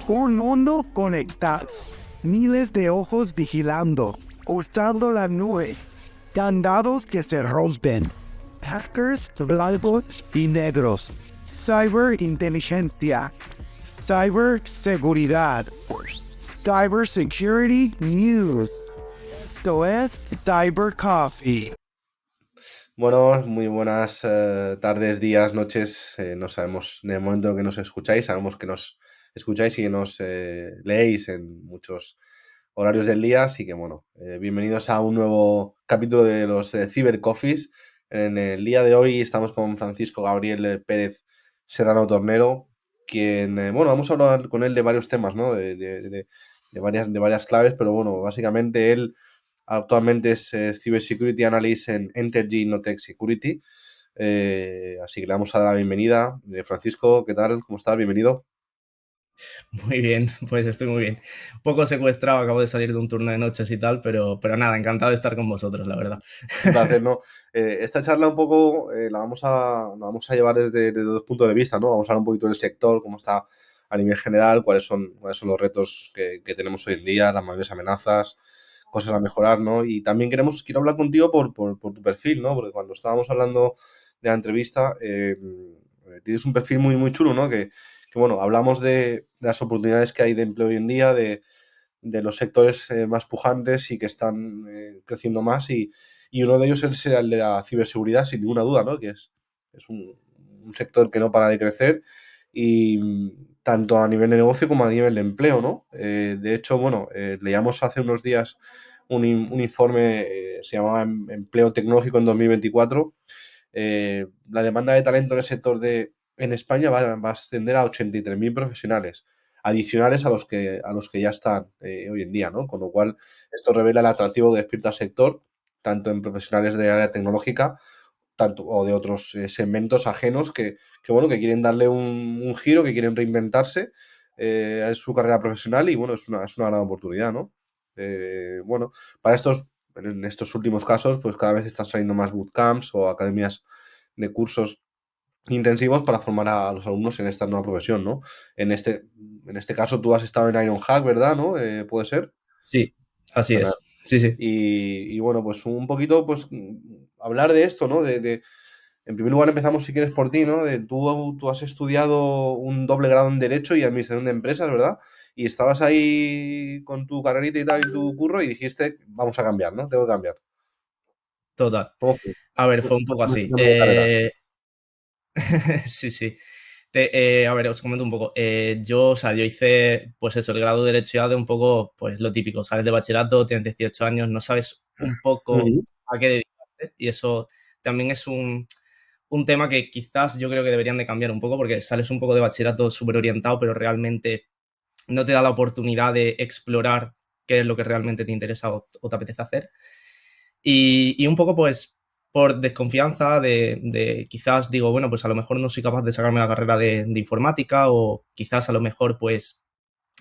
Un mundo conectado, miles de ojos vigilando, usando la nube, candados que se rompen, hackers blancos y negros, ciberinteligencia, ciberseguridad, cybersecurity news. Esto es Cyber Coffee. Bueno, muy buenas tardes, días, noches. No sabemos en el momento que nos escucháis, sabemos que nos escucháis y que nos leéis en muchos horarios del día. Así que bueno, bienvenidos a un nuevo capítulo de los Cyber Coffees. En el día de hoy estamos con Francisco Gabriel Pérez Serrano Tornero, quien, bueno, vamos a hablar con él de varios temas, ¿no? De varias claves, pero bueno, básicamente él actualmente es Cyber Security Analyst en Entergy Notech Security. Así que le vamos a dar la bienvenida. Francisco, ¿qué tal? ¿Cómo estás? Bienvenido. Muy bien, pues estoy muy bien. Un poco secuestrado, acabo de salir de un turno de noches y tal, pero nada, encantado de estar con vosotros, la verdad. Un placer, ¿no? Esta charla un poco la vamos a llevar desde dos puntos de vista, ¿no? Vamos a hablar un poquito del sector, cómo está a nivel general, cuáles son los retos que tenemos hoy en día, las mayores amenazas, cosas a mejorar, ¿no? Y también quiero hablar contigo por tu perfil, ¿no? Porque cuando estábamos hablando de la entrevista, tienes un perfil muy, muy chulo, ¿no? Bueno, hablamos de las oportunidades que hay de empleo hoy en día, de los sectores más pujantes y que están creciendo más y uno de ellos es el de la ciberseguridad, sin ninguna duda, ¿no? Que es un sector que no para de crecer y tanto a nivel de negocio como a nivel de empleo, ¿no? De hecho, bueno, leíamos hace unos días un informe, se llamaba Empleo Tecnológico en 2024. La demanda de talento en el sector en España va a ascender a 83.000 profesionales adicionales a los que ya están hoy en día, ¿no? Con lo cual, esto revela el atractivo que despierta el sector, tanto en profesionales de área tecnológica, tanto o de otros segmentos ajenos bueno, que quieren darle un giro, que quieren reinventarse en su carrera profesional y, bueno, es una gran oportunidad, ¿no? Bueno, en estos últimos casos, pues cada vez están saliendo más bootcamps o academias de cursos intensivos para formar a los alumnos en esta nueva profesión, ¿no? En este caso tú has estado en Ironhack, ¿verdad? ¿No? ¿Puede ser? Sí, así Fenomenal. es. Sí, sí. Y bueno, pues un poquito, pues hablar de esto, ¿no? En primer lugar empezamos, si quieres, por ti, ¿no? Tú has estudiado un doble grado en Derecho y Administración de Empresas, ¿verdad? Y estabas ahí con tu carrerita y tal, y tu curro, y dijiste, vamos a cambiar, ¿no? Tengo que cambiar. Total. ¿Cómo fue? A ver, fue un poco ¿Cómo es ese así. cambio de carrera? Sí, sí. A ver, os comento un poco. Yo, o sea, yo hice, pues eso, el grado de Derecho ya de un poco, pues lo típico. Sales de bachillerato, tienes 18 años, no sabes un poco Ujú. a qué dedicarte. Y eso también es un tema que quizás yo creo que deberían de cambiar un poco porque sales un poco de bachillerato súper orientado, pero realmente no te da la oportunidad de explorar qué es lo que realmente te interesa o te apetece hacer. Y un poco, pues, por desconfianza de quizás digo, bueno, pues a lo mejor no soy capaz de sacarme la carrera de informática o quizás a lo mejor, pues,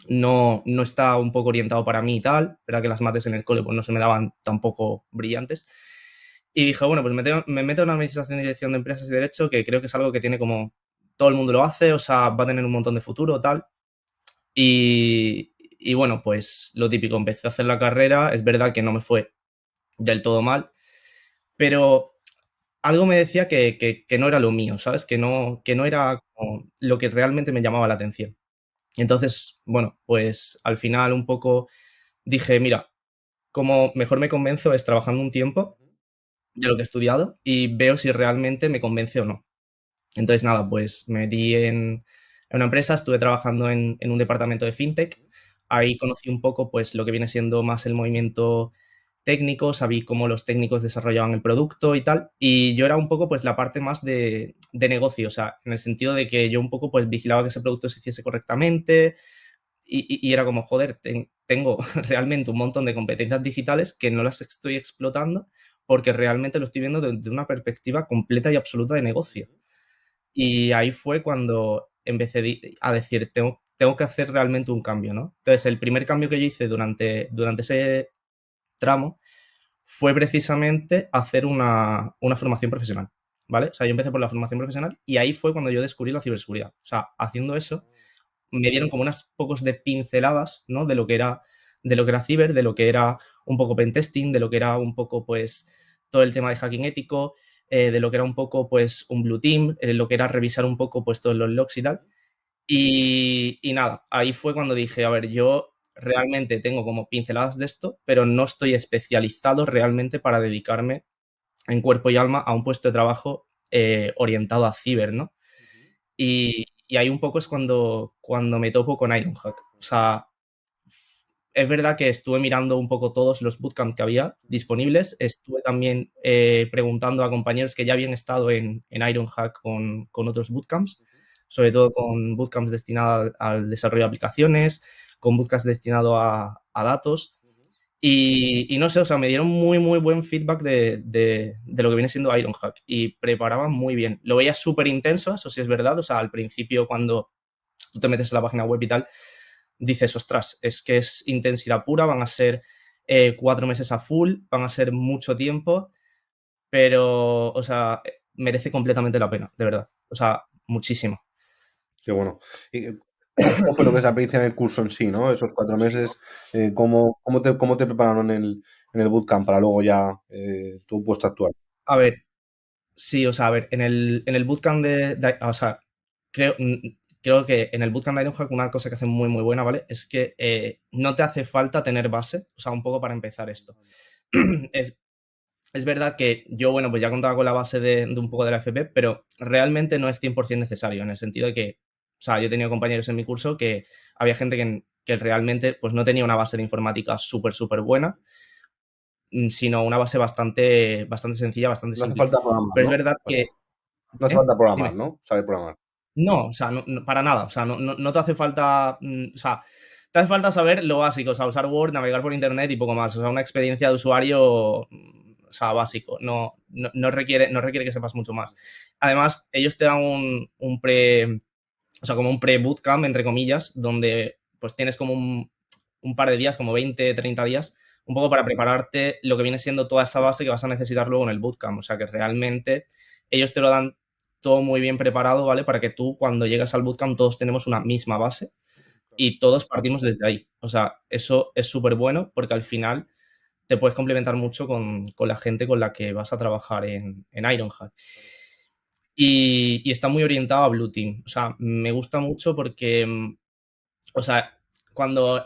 no está un poco orientado para mí y tal, verdad que las mates en el cole pues no se me daban tampoco brillantes. Y dije, bueno, pues me meto en Administración y Dirección de Empresas y Derecho, que creo que es algo que tiene como todo el mundo lo hace, o sea, va a tener un montón de futuro, tal. Y bueno, pues lo típico, empecé a hacer la carrera, es verdad que no me fue del todo mal, pero algo me decía que no era lo mío, ¿sabes? Que no era como lo que realmente me llamaba la atención. Entonces, bueno, pues al final un poco dije, mira, como mejor me convenzo es trabajando un tiempo de lo que he estudiado y veo si realmente me convence o no. Entonces, nada, pues me metí en una empresa, estuve trabajando en un departamento de fintech. Ahí conocí un poco pues lo que viene siendo más el movimiento técnico, sabí cómo los técnicos desarrollaban el producto y tal. Y yo era un poco pues la parte más de negocio, o sea, en el sentido de que yo un poco pues vigilaba que ese producto se hiciese correctamente y era como, joder, tengo realmente un montón de competencias digitales que no las estoy explotando porque realmente lo estoy viendo desde una perspectiva completa y absoluta de negocio. Y ahí fue cuando empecé a decir, tengo que hacer realmente un cambio, ¿no? Entonces, el primer cambio que yo hice durante ese tramo fue precisamente hacer una formación profesional. ¿vale? O sea, yo empecé por la formación profesional y ahí fue cuando yo descubrí la ciberseguridad. O sea, haciendo eso, me dieron como unas pocos de pinceladas, ¿no? De lo que era ciber, de lo que era un poco pentesting, de lo que era un poco, pues, todo el tema de hacking ético, de lo que era un poco, pues, un blue team, lo que era revisar un poco, pues, todos los logs y tal. Y nada, ahí fue cuando dije, a ver, yo realmente tengo como pinceladas de esto, pero no estoy especializado realmente para dedicarme en cuerpo y alma a un puesto de trabajo orientado a ciber, ¿no? Y ahí un poco es cuando me topo con Ironhack. O sea, es verdad que estuve mirando un poco todos los bootcamps que había disponibles. Estuve también preguntando a compañeros que ya habían estado en Ironhack con otros bootcamps, sobre todo con bootcamps destinados al desarrollo de aplicaciones, con bootcamps destinados a datos. Y no sé, o sea, me dieron muy, muy buen feedback de lo que viene siendo Ironhack y preparaban muy bien. Lo veía súper intenso, eso sí es verdad. O sea, al principio cuando tú te metes en la página web y tal, dices, ostras, es que es intensidad pura, van a ser 4 meses a full, van a ser mucho tiempo, pero, o sea, merece completamente la pena, de verdad. O sea, muchísimo. Qué bueno. ¿Y cómo fue lo que es la experiencia en el curso en sí, ¿no? Esos 4 meses, ¿cómo te prepararon en el bootcamp para luego ya tu puesto actual? A ver, sí, o sea, a ver, en el bootcamp o sea, creo que en el bootcamp de Ironhack una cosa que hace muy, muy buena, ¿vale? Es que no te hace falta tener base, o sea, un poco para empezar esto. Es, es verdad que yo, bueno, pues ya contaba con la base de un poco de la FP, pero realmente no es 100% necesario, en el sentido de que, o sea, yo he tenido compañeros en mi curso que había gente que realmente pues no tenía una base de informática súper, súper buena, sino una base bastante, bastante sencilla, bastante No hace simple. falta programar, Pero es ¿no? verdad que... No hace ¿Eh? falta programar, Dime. ¿no? Saber programar. No, o sea, para nada. O sea, no te hace falta. O sea, te hace falta saber lo básico, o sea, usar Word, navegar por internet y poco más. O sea, una experiencia de usuario, o sea, básico. No requiere que sepas mucho más. Además, ellos te dan o sea, como un pre-bootcamp, entre comillas, donde pues tienes como un par de días, como 20, 30 días, un poco para prepararte lo que viene siendo toda esa base que vas a necesitar luego en el bootcamp. O sea, que realmente ellos te lo dan todo muy bien preparado, ¿vale? Para que tú, cuando llegas al bootcamp, todos tenemos una misma base y todos partimos desde ahí. O sea, eso es súper bueno porque al final te puedes complementar mucho con la gente con la que vas a trabajar en Ironhack. Y está muy orientado a Blue Team. O sea, me gusta mucho porque, o sea,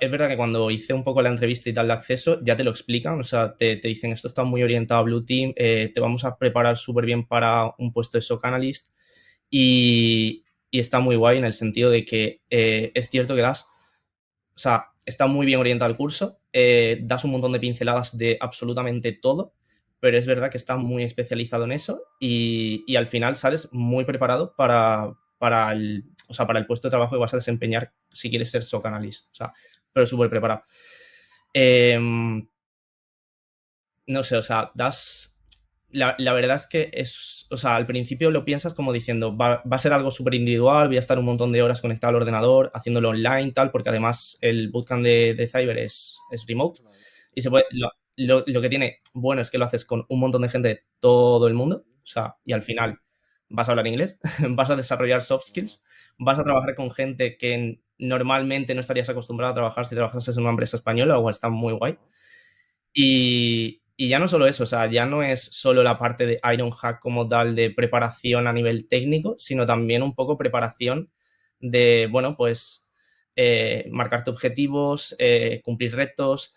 es verdad que cuando hice un poco la entrevista y tal de acceso, ya te lo explican, o sea, te dicen, esto está muy orientado a Blue Team, te vamos a preparar súper bien para un puesto de SOC Analyst y está muy guay en el sentido de que es cierto que o sea, está muy bien orientado el curso, das un montón de pinceladas de absolutamente todo, pero es verdad que está muy especializado en eso y al final sales muy preparado para el puesto de trabajo que vas a desempeñar si quieres ser SOC Analyst. O sea, pero súper preparado. No sé, o sea, la verdad es que o sea, al principio lo piensas como diciendo, va a ser algo súper individual, voy a estar un montón de horas conectado al ordenador, haciéndolo online, tal, porque además el bootcamp de Cyber es remote y se puede, lo que tiene bueno es que lo haces con un montón de gente de todo el mundo, o sea, y al final vas a hablar inglés, vas a desarrollar soft skills, vas a trabajar con gente que normalmente no estarías acostumbrado a trabajar si trabajas en una empresa española, o está muy guay. Y ya no solo eso, o sea, ya no es solo la parte de Ironhack como tal de preparación a nivel técnico, sino también un poco preparación de, bueno, pues marcarte objetivos, cumplir retos,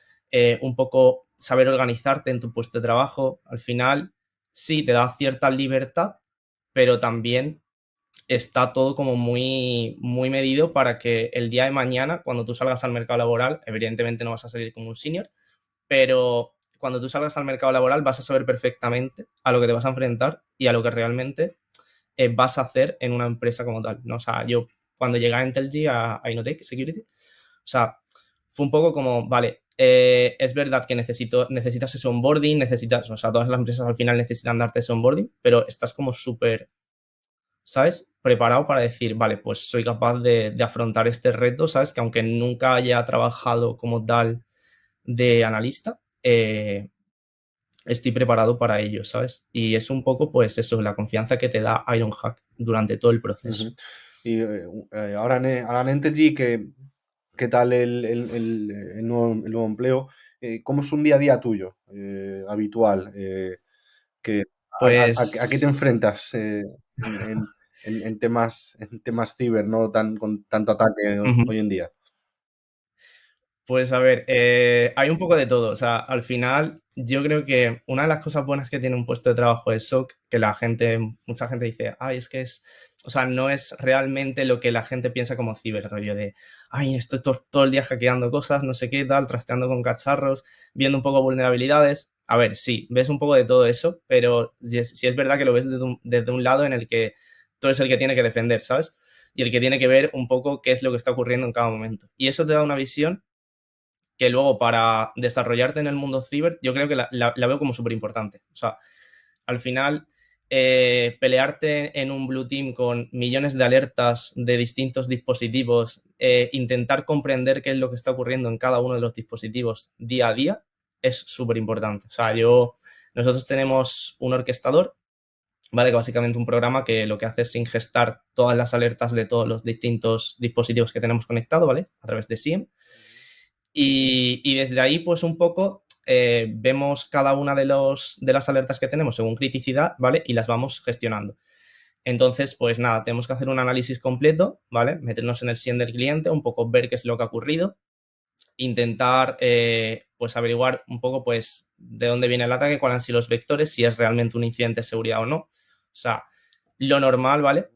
un poco saber organizarte en tu puesto de trabajo. Al final, sí, te da cierta libertad, pero también está todo como muy, muy medido para que el día de mañana, cuando tú salgas al mercado laboral, evidentemente no vas a salir como un senior, pero cuando tú salgas al mercado laboral vas a saber perfectamente a lo que te vas a enfrentar y a lo que realmente vas a hacer en una empresa como tal, ¿no? O sea, yo cuando llegué a Intelgi, a Inotech Security, o sea, fue un poco como, vale, es verdad que necesitas ese onboarding, o sea, todas las empresas al final necesitan darte ese onboarding, pero estás como súper, ¿sabes? Preparado para decir, vale, pues soy capaz de afrontar este reto, ¿sabes? Que aunque nunca haya trabajado como tal de analista, estoy preparado para ello, ¿sabes? Y es un poco, pues eso, la confianza que te da Ironhack durante todo el proceso. Ujú. Y ahora en Entergy, ¿qué tal el nuevo empleo? ¿Cómo es un día a día tuyo, habitual? ¿A qué te Pues enfrentas en temas ciber, no con tanto ataque ujú. hoy en día? Pues a ver, hay un poco de todo. O sea, al final, yo creo que una de las cosas buenas que tiene un puesto de trabajo es SOC, que mucha gente dice, ay, es que o sea, no es realmente lo que la gente piensa como ciber, rollo de, ay, estoy todo el día hackeando cosas, no sé qué tal, trasteando con cacharros, viendo un poco vulnerabilidades. A ver, sí, ves un poco de todo eso, pero sí es verdad que lo ves desde un lado en el que tú eres el que tiene que defender, ¿sabes? Y el que tiene que ver un poco qué es lo que está ocurriendo en cada momento. Y eso te da una visión que luego para desarrollarte en el mundo ciber, yo creo que la veo como súper importante. O sea, al final, pelearte en un blue team con millones de alertas de distintos dispositivos, intentar comprender qué es lo que está ocurriendo en cada uno de los dispositivos día a día, es súper importante. O sea, nosotros tenemos un orquestador, ¿vale? Que básicamente un programa que lo que hace es ingestar todas las alertas de todos los distintos dispositivos que tenemos conectados, ¿vale? A través de SIEM. Y desde ahí, pues un poco vemos cada una de las alertas que tenemos según criticidad, ¿vale? Y las vamos gestionando. Entonces, pues nada, tenemos que hacer un análisis completo, ¿vale? Meternos en el SIEM del cliente, un poco ver qué es lo que ha ocurrido, intentar, pues averiguar un poco, pues, de dónde viene el ataque, cuáles han sido los vectores, si es realmente un incidente de seguridad o no. O sea, lo normal, ¿vale?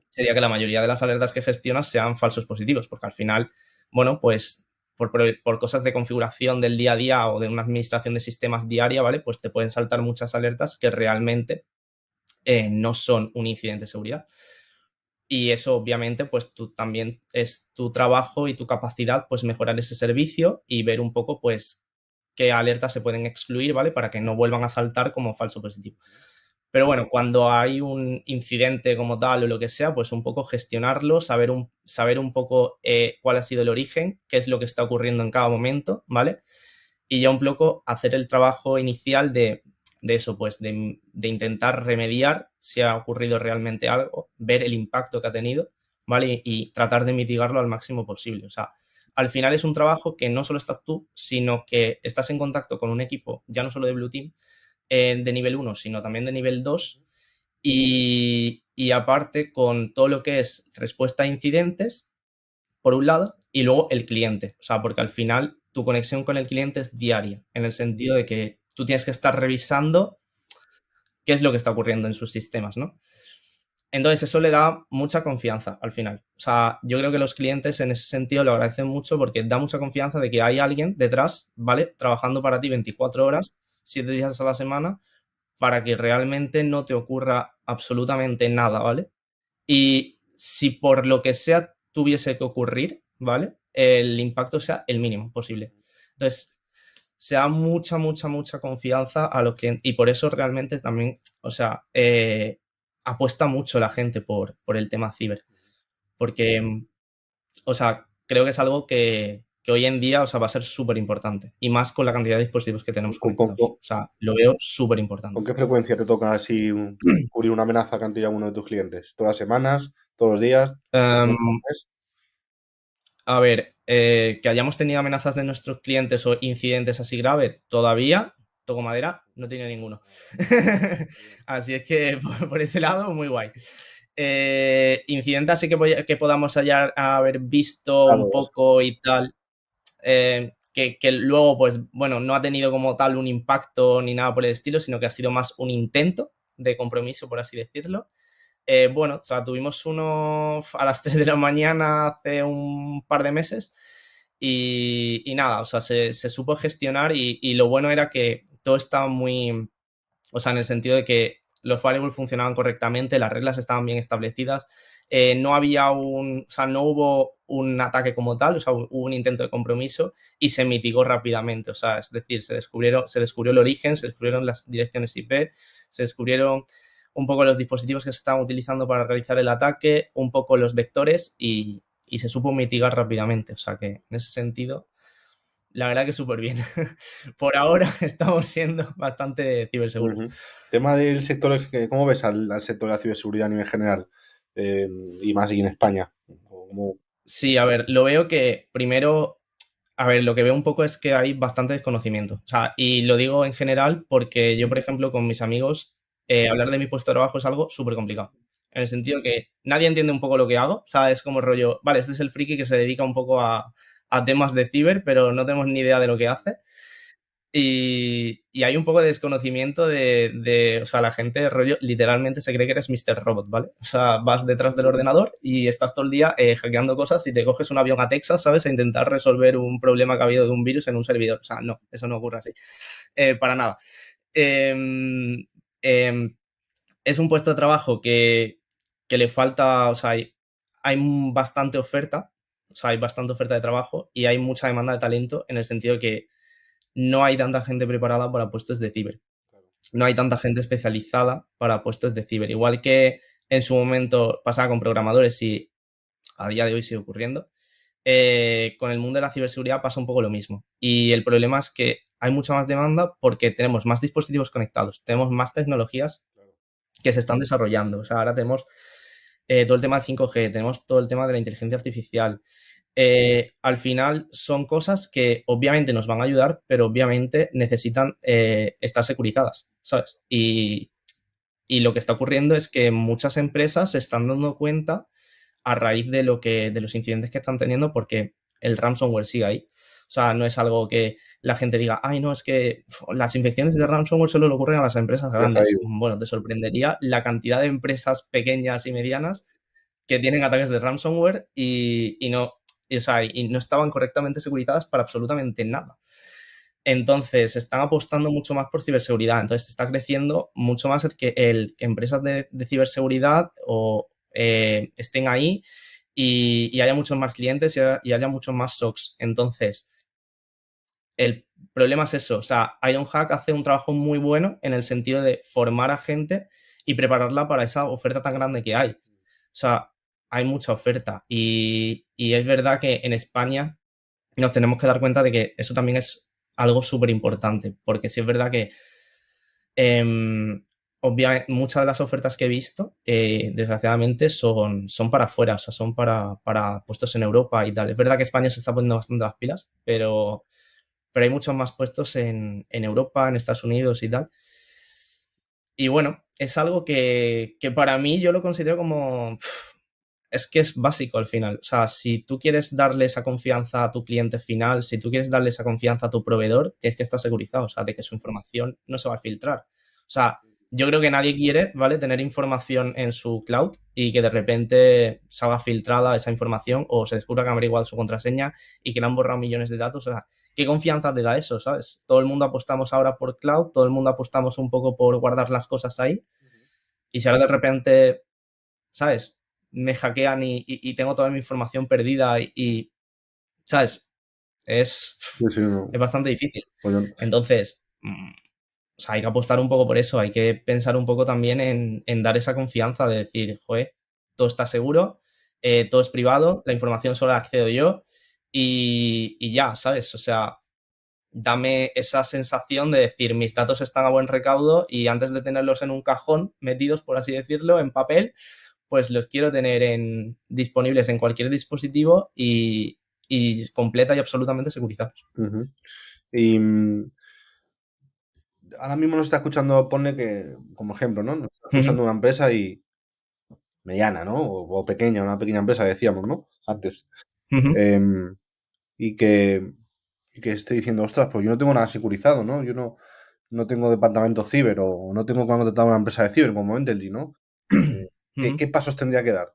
Sería que la mayoría de las alertas que gestionas sean falsos positivos, porque al final, bueno, pues por cosas de configuración del día a día o de una administración de sistemas diaria, ¿vale? Pues te pueden saltar muchas alertas que realmente no son un incidente de seguridad. Y eso, obviamente, pues tú también es tu trabajo y tu capacidad, pues mejorar ese servicio y ver un poco, pues, qué alertas se pueden excluir, ¿vale? Para que no vuelvan a saltar como falso positivo. Pero bueno, cuando hay un incidente como tal o lo que sea, pues un poco gestionarlo, saber un poco cuál ha sido el origen, qué es lo que está ocurriendo en cada momento, ¿vale? Y ya un poco hacer el trabajo inicial de eso, pues de intentar remediar si ha ocurrido realmente algo, ver el impacto que ha tenido, ¿vale? Y tratar de mitigarlo al máximo posible. O sea, al final es un trabajo que no solo estás tú, sino que estás en contacto con un equipo, ya no solo de Blue Team, de nivel 1, sino también de nivel 2. Y aparte con todo lo que es respuesta a incidentes, por un lado, y luego el cliente. O sea, porque al final tu conexión con el cliente es diaria, en el sentido de que tú tienes que estar revisando qué es lo que está ocurriendo en sus sistemas, ¿no? Entonces, eso le da mucha confianza al final. O sea, yo creo que los clientes en ese sentido lo agradecen mucho porque da mucha confianza de que hay alguien detrás, ¿vale? Trabajando para ti 24 horas, 7 días a la semana, para que realmente no te ocurra absolutamente nada, ¿vale? Y si por lo que sea tuviese que ocurrir, ¿vale? El impacto sea el mínimo posible. Entonces, se da mucha, mucha, mucha confianza a los clientes y por eso realmente también, o sea, apuesta mucho la gente por el tema ciber. Porque, o sea, creo que es algo que hoy en día, o sea, va a ser súper importante. Y más con la cantidad de dispositivos que tenemos ¿Con, con- conectados. O sea, lo veo súper con importante. qué frecuencia te toca así cubrir una amenaza que han tirado uno de tus clientes? ¿Todas las semanas? ¿Todos los días? Um, ¿Una vez al mes? A ver, que hayamos tenido amenazas de nuestros clientes o incidentes así graves, todavía, toco madera, no tiene ninguno. Así es que por ese lado, muy guay. Incidentes así que podamos haber visto un Claro, poco y tal, que luego, pues bueno, no ha tenido como tal un impacto ni nada por el estilo, sino que ha sido más un intento de compromiso, por así decirlo. Bueno, o sea, tuvimos uno a las 3 de la mañana hace un par de meses y nada, o sea, se supo gestionar y lo bueno era que todo estaba muy, o sea, en el sentido de que los firewalls funcionaban correctamente, las reglas estaban bien establecidas, no había o sea, no hubo un ataque como tal, o sea, hubo un intento de compromiso y se mitigó rápidamente, o sea, es decir, se descubrió el origen, se descubrieron las direcciones IP, se descubrieron un poco los dispositivos que se estaban utilizando para realizar el ataque, un poco los vectores y se supo mitigar rápidamente, o sea que en ese sentido La verdad que súper bien. Por ahora estamos siendo bastante ciberseguros. Ujú. Tema del sector, ¿cómo ves al sector de la ciberseguridad a nivel general? Eh, y más aquí en España. Sí, a ver, lo veo que primero, a ver, lo que veo un poco es que hay bastante desconocimiento. O sea, y lo digo en general porque yo, por ejemplo, con mis amigos, hablar de mi puesto de trabajo es algo súper complicado. En el sentido que nadie entiende un poco lo que hago. O sea, es como rollo, vale, este es el friki que se dedica un poco a temas de ciber, pero no tenemos ni idea de lo que hace. Y hay un poco de desconocimiento o sea, la gente, rollo, literalmente se cree que eres Mr. Robot, ¿vale? O sea, vas detrás del ordenador y estás todo el día hackeando cosas y te coges un avión a Texas, ¿sabes? A intentar resolver un problema que ha habido de un virus en un servidor. O sea, no, eso no ocurre así. Para nada. Em, em, es un puesto de trabajo que le falta, o sea, hay bastante oferta, o sea, hay bastante oferta de trabajo y hay mucha demanda de talento en el sentido que no hay tanta gente preparada para puestos de ciber. No hay tanta gente especializada para puestos de ciber. Igual que en su momento pasaba con programadores y a día de hoy sigue ocurriendo, con el mundo de la ciberseguridad pasa un poco lo mismo. Y el problema es que hay mucha más demanda porque tenemos más dispositivos conectados, tenemos más tecnologías que se están desarrollando. O sea, ahora tenemos todo el tema de 5G, tenemos todo el tema de la inteligencia artificial, al final son cosas que obviamente nos van a ayudar, pero obviamente necesitan estar securizadas, ¿sabes? Y lo que está ocurriendo es que muchas empresas se están dando cuenta a raíz de los incidentes que están teniendo porque el ransomware sigue ahí. O sea, no es algo que la gente diga, ay, no, es que las infecciones de ransomware solo le ocurren a las empresas Ya está ahí. grandes. Bueno, te sorprendería la cantidad de empresas pequeñas y medianas que tienen ataques de ransomware y no, o sea, y no estaban correctamente securizadas para absolutamente nada. Entonces, están apostando mucho más por ciberseguridad. Entonces, está creciendo mucho más que empresas de ciberseguridad estén ahí y haya muchos más clientes y haya muchos más SOCs. Entonces, el problema es eso. O sea, Ironhack hace un trabajo muy bueno en el sentido de formar a gente y prepararla para esa oferta tan grande que hay. O sea, hay mucha oferta y es verdad que en España nos tenemos que dar cuenta de que eso también es algo súper importante, porque sí es verdad que obviamente muchas de las ofertas que he visto, desgraciadamente, son para afuera, o sea, son para puestos en Europa y tal. Es verdad que España se está poniendo bastante las pilas, pero hay muchos más puestos en Europa, en Estados Unidos y tal. Y bueno, es algo que para mí yo lo considero como... Es que es básico al final. O sea, si tú quieres darle esa confianza a tu cliente final, si tú quieres darle esa confianza a tu proveedor, tienes que estar segurizado, o sea, de que su información no se va a filtrar. O sea, yo creo que nadie quiere, ¿vale? Tener información en su cloud y que de repente salga filtrada esa información o se descubra que han averiguado su contraseña y que le han borrado millones de datos. O sea, ¿qué confianza te da eso, sabes? Todo el mundo apostamos ahora por cloud, todo el mundo apostamos un poco por guardar las cosas ahí y si ahora de repente, ¿sabes? Me hackean y tengo toda mi información perdida ¿sabes? Es, Sí, sí, no. es bastante difícil. Pues Entonces, o sea, hay que apostar un poco por eso, hay que pensar un poco también en dar esa confianza de decir, joder, todo está seguro, todo es privado, la información solo la accedo yo y ya, ¿sabes? O sea, dame esa sensación de decir, mis datos están a buen recaudo y antes de tenerlos en un cajón, metidos, por así decirlo, en papel, pues los quiero tener disponibles en cualquier dispositivo y completa y absolutamente securizados. ujú. Y ahora mismo nos está escuchando, ponle que, como ejemplo, ¿no? Nos está escuchando Ujú, una empresa y mediana, ¿no? O pequeña, una pequeña empresa, decíamos, ¿no? Antes. ujú, Em, y que, y que esté diciendo, ostras, pues yo no tengo nada securizado, ¿no? Yo no tengo departamento ciber o no tengo contratado una empresa de ciber como Mendelgy, ¿no? ¿Qué ujú. pasos tendría que dar?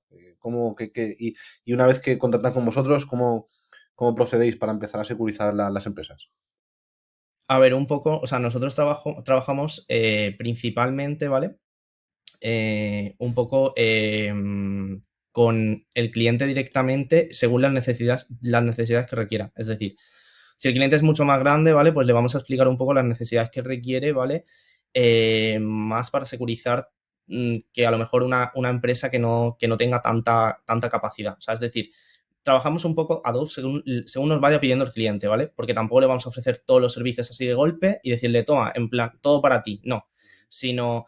Y una vez que contactan con vosotros, ¿cómo procedéis para empezar a securizar las empresas? A ver, un poco, o sea, nosotros trabajamos principalmente, ¿vale? Un poco con el cliente directamente según las necesidades que requiera. Es decir, si el cliente es mucho más grande, ¿vale? Pues le vamos a explicar un poco las necesidades que requiere, ¿vale? Más para securizar que a lo mejor una empresa que no tenga tanta capacidad. O sea, es decir, trabajamos un poco a dos según nos vaya pidiendo el cliente, ¿vale? Porque tampoco le vamos a ofrecer todos los servicios así de golpe y decirle, toma, en plan, todo para ti. No, sino,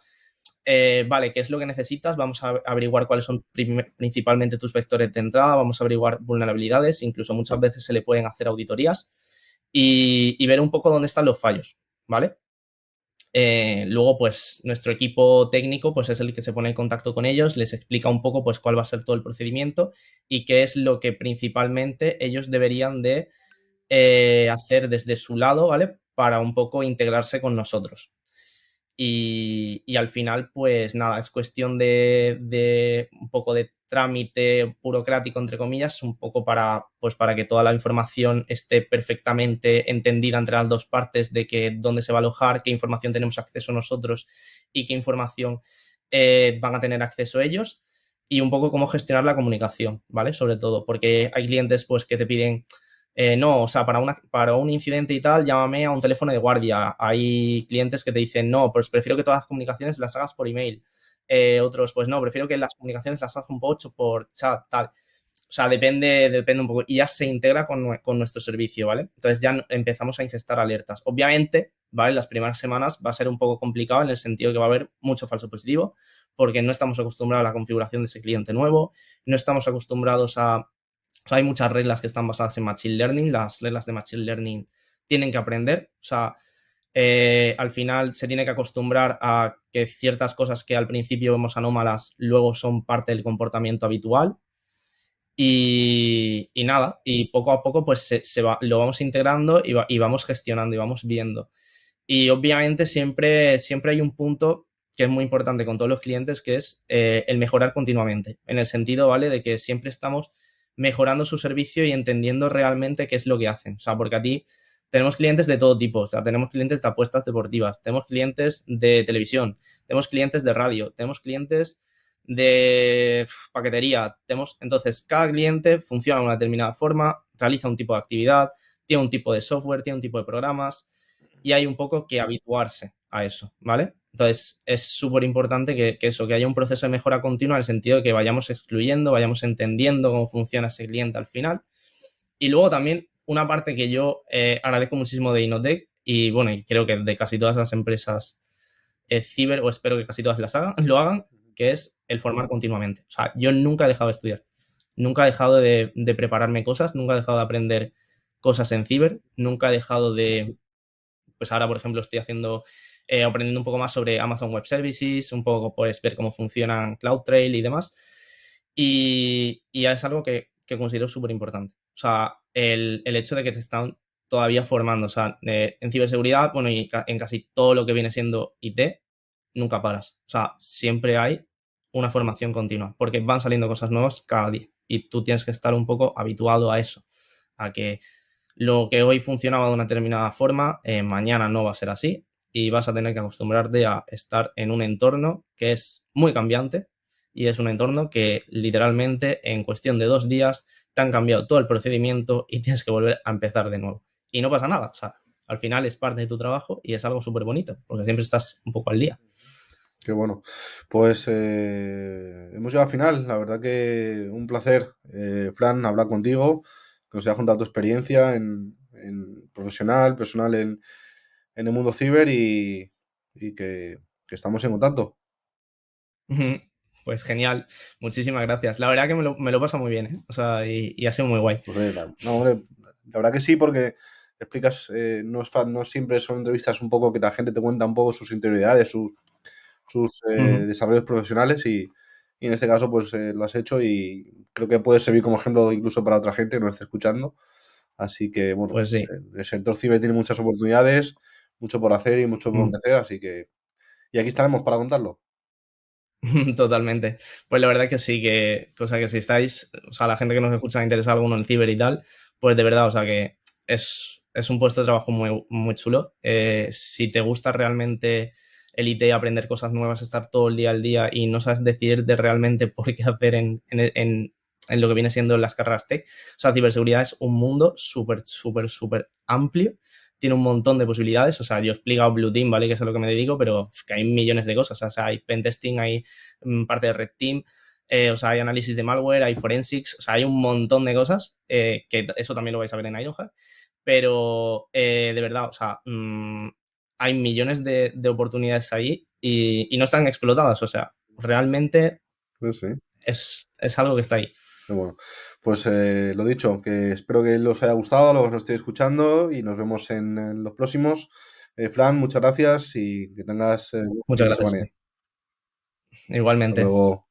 vale, ¿qué es lo que necesitas? Vamos a averiguar cuáles son principalmente tus vectores de entrada, vamos a averiguar vulnerabilidades, incluso muchas veces se le pueden hacer auditorías y ver un poco dónde están los fallos, ¿vale? Luego, pues, nuestro equipo técnico pues, es el que se pone en contacto con ellos, les explica un poco pues, cuál va a ser todo el procedimiento y qué es lo que principalmente ellos deberían de hacer desde su lado, ¿vale? Para un poco integrarse con nosotros. Y al final, pues nada, es cuestión de un poco de trámite burocrático, entre comillas, un poco pues para que toda la información esté perfectamente entendida entre las dos partes de que dónde se va a alojar, qué información tenemos acceso nosotros y qué información van a tener acceso ellos y un poco cómo gestionar la comunicación, ¿vale? Sobre todo, porque hay clientes pues que te piden no, o sea, para un incidente y tal, llámame a un teléfono de guardia. Hay clientes que te dicen, no, pues prefiero que todas las comunicaciones las hagas por email. Otros, pues no, prefiero que las comunicaciones las hagas un poco por chat, tal. O sea, depende un poco. Y ya se integra con nuestro servicio, ¿vale? Entonces ya empezamos a ingestar alertas. Obviamente, ¿vale? Las primeras semanas va a ser un poco complicado en el sentido que va a haber mucho falso positivo porque no estamos acostumbrados a la configuración de ese cliente nuevo, no estamos acostumbrados a o sea, hay muchas reglas que están basadas en Machine Learning. Las reglas de Machine Learning tienen que aprender. O sea, al final se tiene que acostumbrar a que ciertas cosas que al principio vemos anómalas luego son parte del comportamiento habitual. Y nada, y poco a poco pues lo vamos integrando y vamos gestionando y vamos viendo. Y obviamente siempre hay un punto que es muy importante con todos los clientes, que es el mejorar continuamente, en el sentido, ¿vale?, de que siempre estamos mejorando su servicio y entendiendo realmente qué es lo que hacen. O sea, porque a ti tenemos clientes de todo tipo, o sea, tenemos clientes de apuestas deportivas, tenemos clientes de televisión, tenemos clientes de radio, tenemos clientes de paquetería, entonces cada cliente funciona de una determinada forma, realiza un tipo de actividad, tiene un tipo de software, tiene un tipo de programas y hay un poco que habituarse a eso, ¿vale? Entonces, es súper importante que haya un proceso de mejora continua en el sentido de que vayamos excluyendo, vayamos entendiendo cómo funciona ese cliente al final. Y luego también una parte que yo agradezco muchísimo de Inotec y bueno, y creo que de casi todas las empresas ciber, o espero que casi todas lo hagan, que es el formar continuamente. O sea, yo nunca he dejado de estudiar, nunca he dejado de prepararme cosas, nunca he dejado de aprender cosas en ciber, nunca he dejado pues ahora, por ejemplo, estoy aprendiendo un poco más sobre Amazon Web Services, un poco pues ver cómo funcionan CloudTrail y demás. Y es algo que considero súper importante. O sea, el hecho de que te están todavía formando. O sea, en ciberseguridad, bueno, y en casi todo lo que viene siendo IT, nunca paras. O sea, siempre hay una formación continua, porque van saliendo cosas nuevas cada día. Y tú tienes que estar un poco habituado a eso, a que lo que hoy funcionaba de una determinada forma, mañana no va a ser así y vas a tener que acostumbrarte a estar en un entorno que es muy cambiante y es un entorno que literalmente en cuestión de 2 días te han cambiado todo el procedimiento y tienes que volver a empezar de nuevo. Y no pasa nada, o sea, al final es parte de tu trabajo y es algo súper bonito porque siempre estás un poco al día. Qué bueno. Pues hemos llegado al final. La verdad que un placer, Fran, hablar contigo, que nos hayas contado tu experiencia en profesional, personal en el mundo ciber y que estamos en contacto. Pues genial, muchísimas gracias. La verdad que me lo pasa muy bien, ¿eh? O sea, y ha sido muy guay. Pues, no, hombre, la verdad que sí, porque explicas, no siempre son entrevistas un poco que la gente te cuenta un poco sus interioridades, sus desarrollos profesionales y en este caso pues lo has hecho y creo que puede servir como ejemplo incluso para otra gente que nos esté escuchando. Así que bueno, Pues sí. el sector ciber tiene muchas oportunidades, mucho por hacer y mucho por hacer, así que y aquí estaremos para contarlo. Totalmente. Pues la verdad que sí, cosa que si estáis, o sea, la gente que nos escucha interesa alguno en ciber y tal, pues de verdad, o sea, que es un puesto de trabajo muy, muy chulo. Si te gusta realmente el IT, aprender cosas nuevas, estar todo el día al día y no sabes decidirte realmente por qué hacer en lo que viene siendo las carreras tech, o sea, ciberseguridad es un mundo súper, súper, súper amplio, tiene un montón de posibilidades. O sea, yo he explicado Blue Team, ¿vale? Que es a lo que me dedico, pero que hay millones de cosas. O sea, hay pentesting, hay parte de Red Team, O sea, hay análisis de malware, hay forensics, o sea, hay un montón de cosas, que eso también lo vais a ver en Ironhack, pero de verdad, o sea, hay millones de oportunidades ahí y no están explotadas, o sea, realmente Pues sí. es algo que está ahí. Pero bueno, pues lo dicho, que espero que os haya gustado, lo que nos estéis escuchando y nos vemos en los próximos. Fran, muchas gracias y que tengas buen fin Muchas de gracias. semana. Hasta Igualmente. luego.